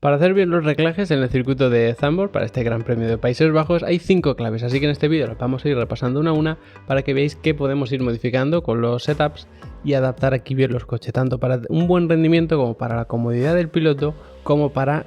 Para hacer bien los reglajes en el circuito de Zandvoort para este Gran Premio de Países Bajos hay 5 claves, así que en este vídeo las vamos a ir repasando una a una para que veáis qué podemos ir modificando con los setups y adaptar aquí bien los coches, tanto para un buen rendimiento como para la comodidad del piloto, como para,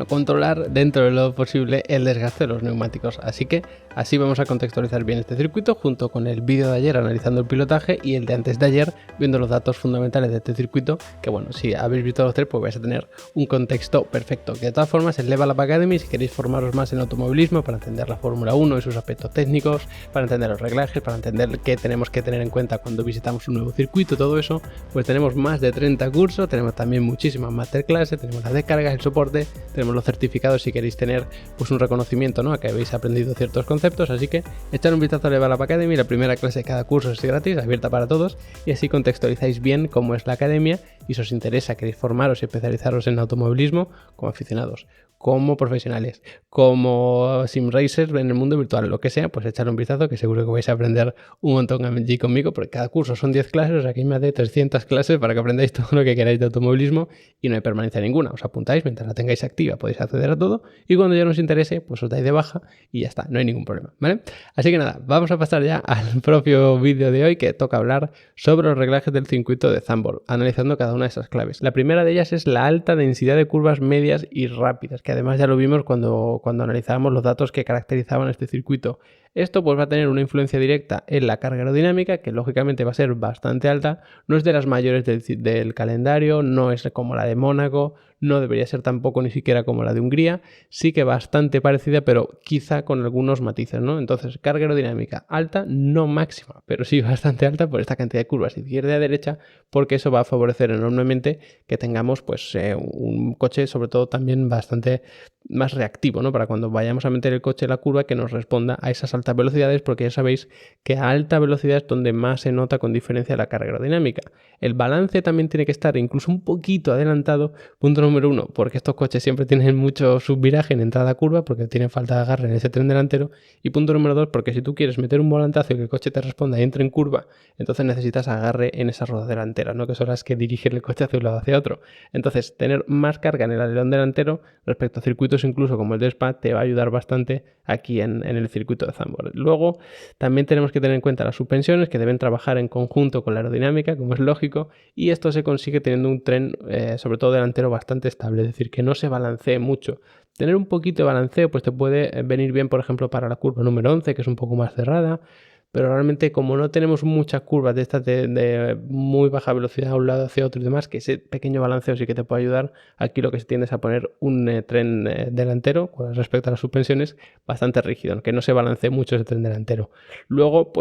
controlar dentro de lo posible el desgaste de los neumáticos. Así que así vamos a contextualizar bien este circuito junto con el vídeo de ayer analizando el pilotaje y el de antes de ayer viendo los datos fundamentales de este circuito, que si habéis visto los tres pues vais a tener un contexto perfecto. Que de todas formas el Level Up Academy, si queréis formaros más en automovilismo para entender la Fórmula 1 y sus aspectos técnicos, para entender los reglajes, para entender qué tenemos que tener en cuenta cuando visitamos un nuevo circuito, todo eso, pues tenemos más de 30 cursos, tenemos también muchísimas masterclasses, tenemos las descargas, el soporte, tenemos los certificados si queréis tener pues un reconocimiento, ¿no?, a que habéis aprendido ciertos conceptos. Así que echad un vistazo a Level Up Academy, la primera clase de cada curso es gratis, abierta para todos, y así contextualizáis bien cómo es la academia y si os interesa, queréis formaros y especializaros en automovilismo como aficionados, como profesionales, como sim racers en el mundo virtual, lo que sea, pues echad un vistazo que seguro que vais a aprender un montón allí conmigo, porque cada curso son 10 clases, o sea que hay más de 300 clases para que aprendáis todo lo que queráis de automovilismo y no hay permanencia ninguna. Os apuntáis, mientras la tengáis activa podéis acceder a todo y cuando ya no os interese pues os dais de baja y ya está, no hay ningún problema, ¿vale? Así que nada, vamos a pasar ya al propio vídeo de hoy, que toca hablar sobre los reglajes del circuito de Zandvoort, analizando cada una de esas claves. La primera de ellas es la alta densidad de curvas medias y rápidas, que además ya lo vimos cuando analizábamos los datos que caracterizaban este circuito. Esto pues va a tener una influencia directa en la carga aerodinámica, que lógicamente va a ser bastante alta, no es de las mayores del calendario, no es como la de Mónaco, no debería ser tampoco ni siquiera como la de Hungría, sí que bastante parecida, pero quizá con algunos matices, ¿no? Entonces, carga aerodinámica alta, no máxima, pero sí bastante alta por esta cantidad de curvas izquierda y derecha, porque eso va a favorecer enormemente que tengamos un coche sobre todo también bastante más reactivo, ¿no?, para cuando vayamos a meter el coche en la curva que nos responda a esas altas velocidades, porque ya sabéis que a alta velocidad es donde más se nota con diferencia la carga aerodinámica. El balance también tiene que estar incluso un poquito adelantado, punto número 1, porque estos coches siempre tienen mucho subviraje en entrada a curva porque tienen falta de agarre en ese tren delantero, y punto número 2, porque si tú quieres meter un volantazo y que el coche te responda y entre en curva, entonces necesitas agarre en esas ruedas delanteras, ¿no?, que son las que dirigen el coche hacia un lado hacia otro. Entonces, tener más carga en el alerón delantero respecto a circuitos incluso como el de Spa te va a ayudar bastante aquí en el circuito de Zandvoort. Luego también tenemos que tener en cuenta las suspensiones, que deben trabajar en conjunto con la aerodinámica, como es lógico, y esto se consigue teniendo un tren sobre todo delantero bastante estable, es decir, que no se balancee mucho. Tener un poquito de balanceo pues te puede venir bien, por ejemplo, para la curva número 11, que es un poco más cerrada, pero realmente como no tenemos muchas curvas de estas de muy baja velocidad a un lado hacia otro y demás, que ese pequeño balanceo sí que te puede ayudar, aquí lo que se tiende es a poner un tren delantero con respecto a las suspensiones bastante rígido, aunque no se balancee mucho ese tren delantero. Luego,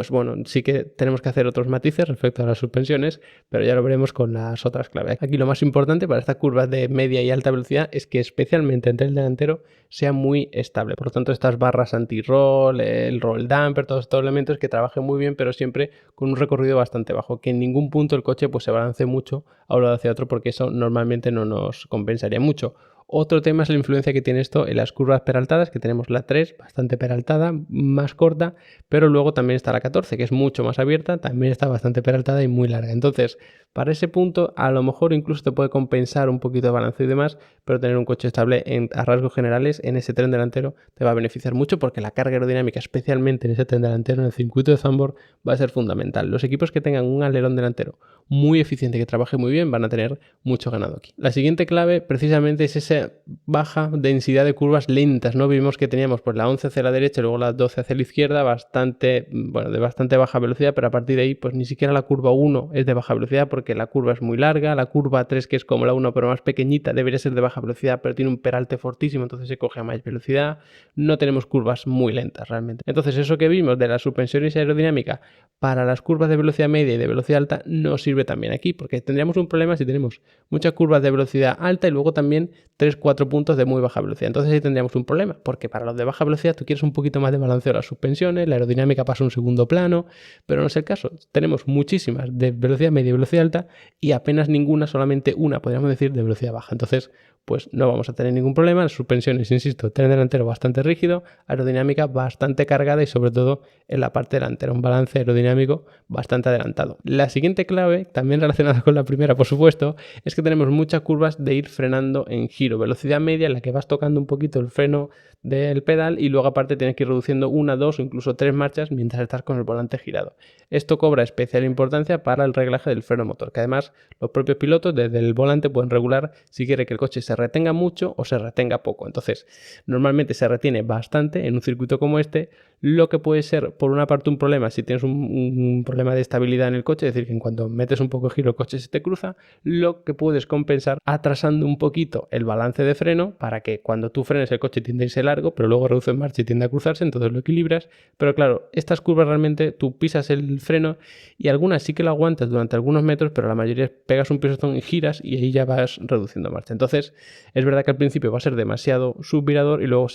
sí que tenemos que hacer otros matices respecto a las suspensiones, pero ya lo veremos con las otras claves. Aquí lo más importante para estas curvas de media y alta velocidad es que especialmente el tren delantero sea muy estable. Por lo tanto, estas barras anti-roll, el roll damper, todos estos elementos que trabajen muy bien, pero siempre con un recorrido bastante bajo, que en ningún punto el coche se balance mucho a un lado hacia otro, porque eso normalmente no nos compensaría mucho. Otro tema es la influencia que tiene esto en las curvas peraltadas, que tenemos la 3 bastante peraltada, más corta, pero luego también está la 14, que es mucho más abierta, también está bastante peraltada y muy larga. Entonces, para ese punto, a lo mejor incluso te puede compensar un poquito de balanceo y demás, pero tener un coche estable a rasgos generales en ese tren delantero te va a beneficiar mucho, porque la carga aerodinámica, especialmente en ese tren delantero, en el circuito de Zandvoort, va a ser fundamental. Los equipos que tengan un alerón delantero muy eficiente, que trabaje muy bien, van a tener mucho ganado aquí. La siguiente clave precisamente es esa baja densidad de curvas lentas, ¿no? Vimos que teníamos la 11 hacia la derecha y luego la 12 hacia la izquierda, de bastante baja velocidad, pero a partir de ahí ni siquiera la curva 1 es de baja velocidad, porque la curva es muy larga, la curva 3, que es como la 1 pero más pequeñita, debería ser de baja velocidad, pero tiene un peralte fortísimo, entonces se coge a más velocidad. No tenemos curvas muy lentas realmente. Entonces eso que vimos de las suspensiones aerodinámica para las curvas de velocidad media y de velocidad alta no sirve también aquí, porque tendríamos un problema si tenemos muchas curvas de velocidad alta y luego también 3-4 puntos de muy baja velocidad. Entonces ahí tendríamos un problema, porque para los de baja velocidad tú quieres un poquito más de balanceo de las suspensiones, la aerodinámica pasa a un segundo plano, pero no es el caso. Tenemos muchísimas de velocidad media y velocidad alta lenta y apenas ninguna, solamente una, podríamos decir, de velocidad baja. Entonces, pues no vamos a tener ningún problema. Las suspensiones, insisto, tren delantero bastante rígido, aerodinámica bastante cargada y sobre todo en la parte delantera, un balance aerodinámico bastante adelantado. La siguiente clave, también relacionada con la primera, por supuesto, es que tenemos muchas curvas de ir frenando en giro, velocidad media en la que vas tocando un poquito el freno del pedal y luego aparte tienes que ir reduciendo 1, 2 o incluso 3 marchas mientras estás con el volante girado. Esto cobra especial importancia para el reglaje del freno motor, que además los propios pilotos desde el volante pueden regular si quiere que el coche se retenga mucho o se retenga poco. Entonces, normalmente se retiene bastante en un circuito como este, lo que puede ser por una parte un problema si tienes un problema de estabilidad en el coche, es decir, que en cuanto metes un poco de giro el coche se te cruza, lo que puedes compensar atrasando un poquito el balance de freno para que cuando tú frenes el coche tiende a irse largo, pero luego reduce en marcha y tiende a cruzarse, entonces lo equilibras. Pero claro, estas curvas realmente tú pisas el freno y algunas sí que lo aguantas durante algunos metros, pero la mayoría pegas un pisotón y giras y ahí ya vas reduciendo marcha. Entonces, es verdad que al principio va a ser demasiado subvirador y luego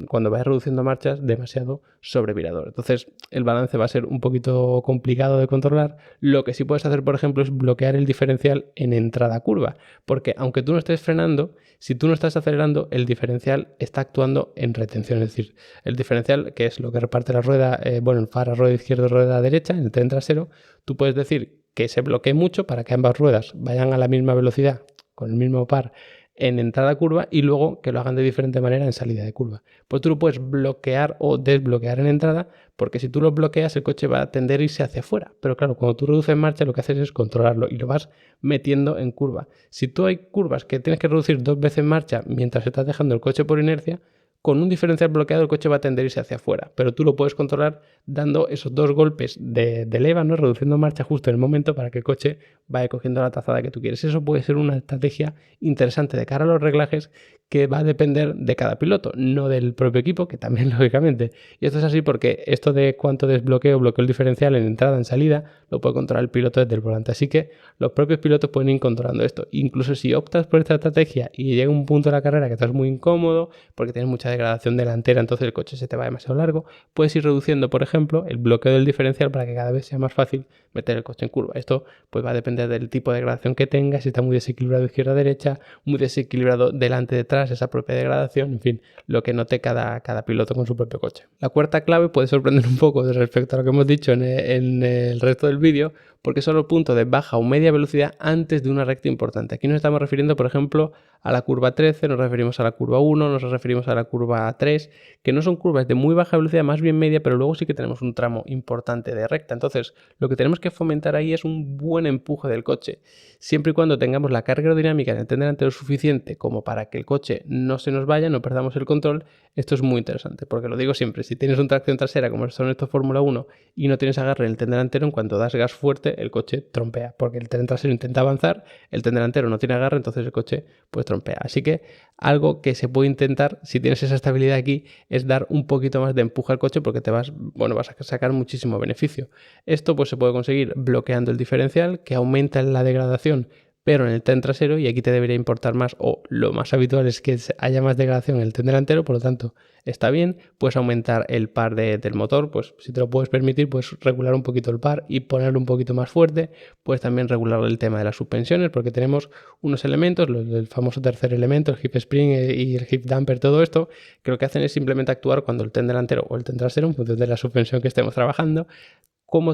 cuando vayas reduciendo marchas, demasiado sobrevirador. Entonces, el balance va a ser un poquito complicado de controlar. Lo que sí puedes hacer, por ejemplo, es bloquear el diferencial en entrada curva, porque aunque tú no estés frenando, si tú no estás acelerando, el diferencial está actuando en retención. Es decir, el diferencial, que es lo que reparte la rueda, el faro, rueda izquierda y rueda derecha, en el tren trasero, tú puedes decir que se bloquee mucho para que ambas ruedas vayan a la misma velocidad, con el mismo par, en entrada curva y luego que lo hagan de diferente manera en salida de curva. Pues tú lo puedes bloquear o desbloquear en entrada, porque si tú lo bloqueas el coche va a tender a irse hacia afuera. Pero claro, cuando tú reduces marcha lo que haces es controlarlo y lo vas metiendo en curva. Si tú hay curvas que tienes que reducir 2 veces marcha mientras estás dejando el coche por inercia, con un diferencial bloqueado el coche va a tender a irse hacia afuera, pero tú lo puedes controlar dando esos 2 golpes de leva, ¿no? Reduciendo marcha justo en el momento para que el coche vaya cogiendo la trazada que tú quieres. Eso puede ser una estrategia interesante de cara a los reglajes que va a depender de cada piloto, no del propio equipo, que también lógicamente. Y esto es así porque esto de cuánto desbloqueo, bloqueo el diferencial en entrada, en salida, lo puede controlar el piloto desde el volante. Así que los propios pilotos pueden ir controlando esto. Incluso si optas por esta estrategia y llega un punto de la carrera que estás muy incómodo porque tienes mucha degradación delantera, entonces el coche se te va demasiado largo, puedes ir reduciendo, por ejemplo, el bloqueo del diferencial para que cada vez sea más fácil meter el coche en curva. Esto pues va a depender del tipo de degradación que tengas, si está muy desequilibrado izquierda-derecha, muy desequilibrado delante-detrás, esa propia degradación, en fin, lo que note cada piloto con su propio coche. La cuarta clave puede sorprender un poco respecto a lo que hemos dicho en el resto del vídeo, porque son los puntos de baja o media velocidad antes de una recta importante. Aquí nos estamos refiriendo, por ejemplo, a la curva 13, nos referimos a la curva 1, nos referimos a la curva 3, que no son curvas de muy baja velocidad, más bien media, pero luego sí que tenemos un tramo importante de recta. Entonces, lo que tenemos que fomentar ahí es un buen empuje del coche, siempre y cuando tengamos la carga aerodinámica en el tren delantero suficiente como para que el coche no se nos vaya, no perdamos el control. Esto es muy interesante, porque lo digo siempre, si tienes una tracción trasera como son estos Fórmula 1 y no tienes agarre en el tren delantero, en cuanto das gas fuerte, el coche trompea, porque el tren trasero intenta avanzar, el tren delantero no tiene agarre, entonces el coche pues trompea. Así que algo que se puede intentar, si tienes esa estabilidad aquí, es dar un poquito más de empuje al coche porque vas a sacar muchísimo beneficio. Esto pues se puede conseguir bloqueando el diferencial, que aumenta la degradación, pero en el tren trasero, y aquí te debería importar más, o lo más habitual es que haya más degradación en el tren delantero, por lo tanto está bien. Puedes aumentar el par del motor, pues si te lo puedes permitir, puedes regular un poquito el par y ponerlo un poquito más fuerte. Puedes también regular el tema de las suspensiones, porque tenemos unos elementos, el famoso tercer elemento, el hip spring y el hip damper, todo esto, que lo que hacen es simplemente actuar cuando el tren delantero o el tren trasero, en función de la suspensión que estemos trabajando, cómo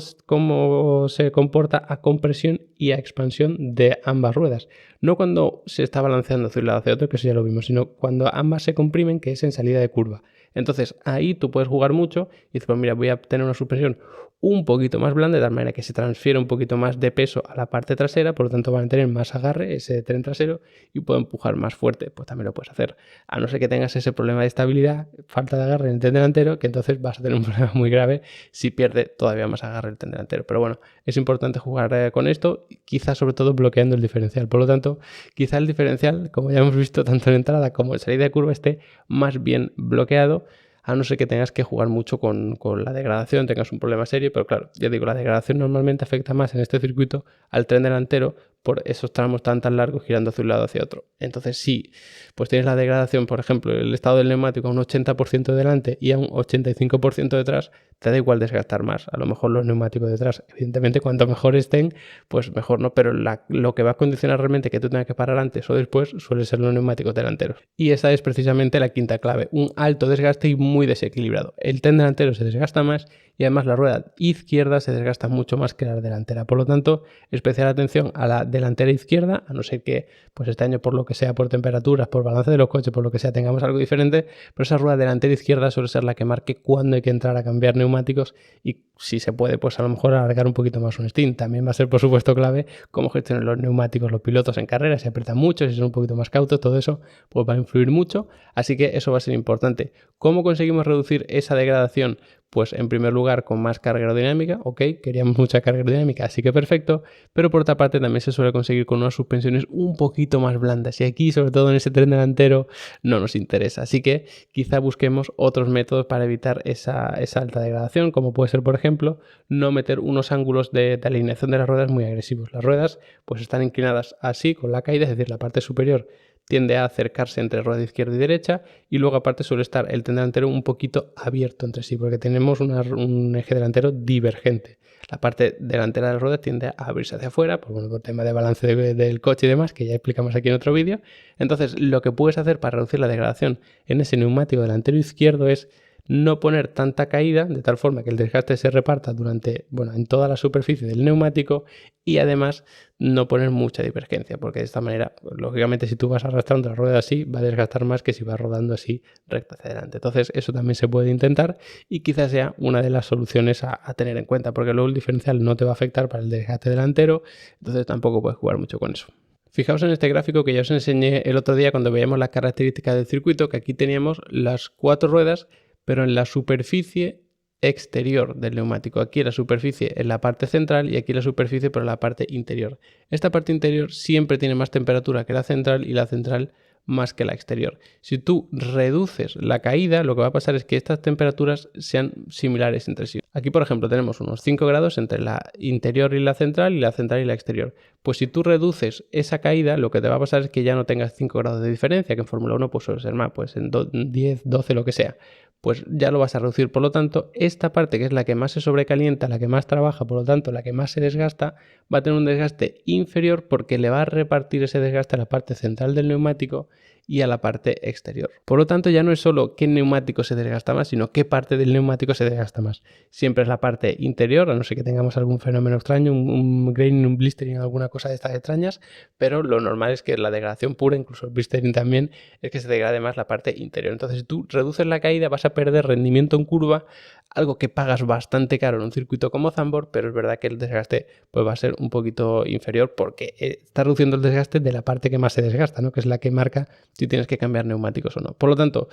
se comporta a compresión y a expansión de ambas ruedas. No cuando se está balanceando hacia un lado hacia otro, que eso ya lo vimos, sino cuando ambas se comprimen, que es en salida de curva. Entonces ahí tú puedes jugar mucho y dices, pues mira, voy a tener una suspensión un poquito más blanda, de tal manera que se transfiere un poquito más de peso a la parte trasera, por lo tanto van a tener más agarre ese tren trasero y puedo empujar más fuerte. Pues también lo puedes hacer, a no ser que tengas ese problema de estabilidad, falta de agarre en el tren delantero, que entonces vas a tener un problema muy grave si pierde todavía más agarre el tren delantero. Pero bueno, es importante jugar con esto, quizás sobre todo bloqueando el diferencial. Por lo tanto, quizá el diferencial, como ya hemos visto tanto en entrada como en salida de curva, esté más bien bloqueado, a no ser que tengas que jugar mucho con la degradación, tengas un problema serio, pero claro, ya digo, la degradación normalmente afecta más en este circuito al tren delantero por esos tramos tan largos girando hacia un lado hacia otro. Entonces sí, pues tienes la degradación, por ejemplo, el estado del neumático a un 80% delante y a un 85% detrás, te da igual desgastar más. A lo mejor los neumáticos detrás, evidentemente cuanto mejor estén, pues mejor, ¿no? Pero lo que va a condicionar realmente que tú tengas que parar antes o después suele ser los neumáticos delanteros. Y esa es precisamente la quinta clave, un alto desgaste y muy desequilibrado. El tren delantero se desgasta más y además la rueda izquierda se desgasta mucho más que la delantera. Por lo tanto, especial atención a la delantera izquierda, a no ser que pues este año por lo que sea, por temperaturas, por balance de los coches, por lo que sea, tengamos algo diferente, pero esa rueda delantera izquierda suele ser la que marque cuándo hay que entrar a cambiar neumáticos y si se puede, pues a lo mejor alargar un poquito más un stint. También va a ser, por supuesto, clave cómo gestionan los neumáticos los pilotos en carrera, si apretan mucho, si son un poquito más cautos, todo eso pues va a influir mucho, así que eso va a ser importante. ¿Cómo conseguimos reducir esa degradación? Pues en primer lugar con más carga aerodinámica, ok, queríamos mucha carga aerodinámica, así que perfecto, pero por otra parte también se suele conseguir con unas suspensiones un poquito más blandas y aquí sobre todo en ese tren delantero no nos interesa, así que quizá busquemos otros métodos para evitar esa alta degradación, como puede ser por ejemplo no meter unos ángulos de alineación de las ruedas muy agresivos. Las ruedas pues están inclinadas así con la caída, es decir, la parte superior tiende a acercarse entre rueda izquierda y derecha y luego aparte suele estar el tren delantero un poquito abierto entre sí porque tenemos un eje delantero divergente. La parte delantera de las ruedas tiende a abrirse hacia afuera por tema de balance del coche y demás que ya explicamos aquí en otro vídeo. Entonces lo que puedes hacer para reducir la degradación en ese neumático delantero izquierdo es no poner tanta caída de tal forma que el desgaste se reparta en toda la superficie del neumático y además no poner mucha divergencia porque de esta manera, lógicamente si tú vas arrastrando la rueda así va a desgastar más que si vas rodando así recto hacia adelante. Entonces eso también se puede intentar y quizás sea una de las soluciones a tener en cuenta porque luego el diferencial no te va a afectar para el desgaste delantero, entonces tampoco puedes jugar mucho con eso. Fijaos en este gráfico que ya os enseñé el otro día cuando veíamos las características del circuito, que aquí teníamos las 4 ruedas pero en la superficie exterior del neumático. Aquí la superficie en la parte central y aquí la superficie por la parte interior. Esta parte interior siempre tiene más temperatura que la central y la central más que la exterior. Si tú reduces la caída, lo que va a pasar es que estas temperaturas sean similares entre sí. Aquí, por ejemplo, tenemos unos 5 grados entre la interior y la central y la exterior. Pues si tú reduces esa caída, lo que te va a pasar es que ya no tengas 5 grados de diferencia, que en Fórmula 1 pues suele ser más, pues en 10, 12, lo que sea. Pues ya lo vas a reducir. Por lo tanto, esta parte que es la que más se sobrecalienta, la que más trabaja, por lo tanto, la que más se desgasta, va a tener un desgaste inferior porque le va a repartir ese desgaste a la parte central del neumático y a la parte exterior. Por lo tanto, ya no es solo qué neumático se desgasta más, sino qué parte del neumático se desgasta más. Siempre es la parte interior, a no ser que tengamos algún fenómeno extraño, un graining, un blistering, alguna cosa de estas extrañas, pero lo normal es que la degradación pura, incluso el blistering también, es que se degrade más la parte interior. Entonces, si tú reduces la caída, vas a perder rendimiento en curva, algo que pagas bastante caro en un circuito como Zandvoort, pero es verdad que el desgaste pues, va a ser un poquito inferior porque está reduciendo el desgaste de la parte que más se desgasta, ¿no? Que es la que marca si tienes que cambiar neumáticos o no. Por lo tanto,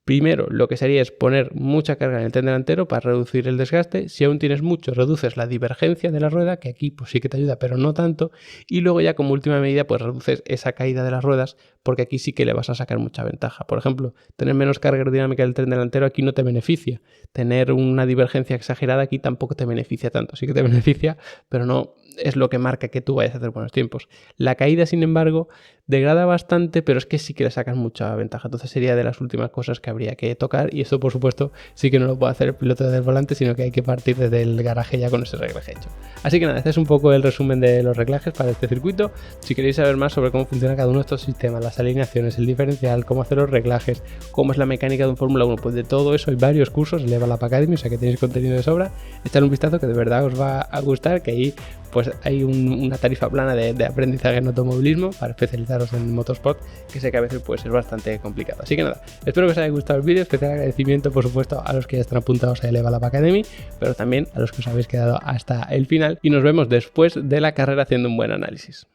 primero lo que sería es poner mucha carga en el tren delantero para reducir el desgaste. Si aún tienes mucho, reduces la divergencia de la rueda, que aquí pues sí que te ayuda, pero no tanto. Y luego ya como última medida pues reduces esa caída de las ruedas porque aquí sí que le vas a sacar mucha ventaja. Por ejemplo, tener menos carga aerodinámica del tren delantero aquí no te beneficia. Tener una divergencia exagerada aquí tampoco te beneficia tanto. Sí que te beneficia, pero no es lo que marca que tú vayas a hacer buenos tiempos. La caída, sin embargo, degrada bastante, pero es que sí que le sacan mucha ventaja. Entonces sería de las últimas cosas que habría que tocar y esto, por supuesto, sí que no lo puede hacer el piloto desde el volante, sino que hay que partir desde el garaje ya con ese reglaje hecho. Así que nada, este es un poco el resumen de los reglajes para este circuito. Si queréis saber más sobre cómo funciona cada uno de estos sistemas, las alineaciones, el diferencial, cómo hacer los reglajes, cómo es la mecánica de un Fórmula 1, pues de todo eso hay varios cursos en Level Up Academy, o sea que tenéis contenido de sobra. Echad un vistazo que de verdad os va a gustar, que ahí pues hay una tarifa plana de aprendizaje en automovilismo para especializaros en motorsport, que sé que a veces puede ser bastante complicado. Así que nada, espero que os haya gustado el vídeo, especial agradecimiento por supuesto a los que ya están apuntados a Level Up Academy, pero también a los que os habéis quedado hasta el final y nos vemos después de la carrera haciendo un buen análisis.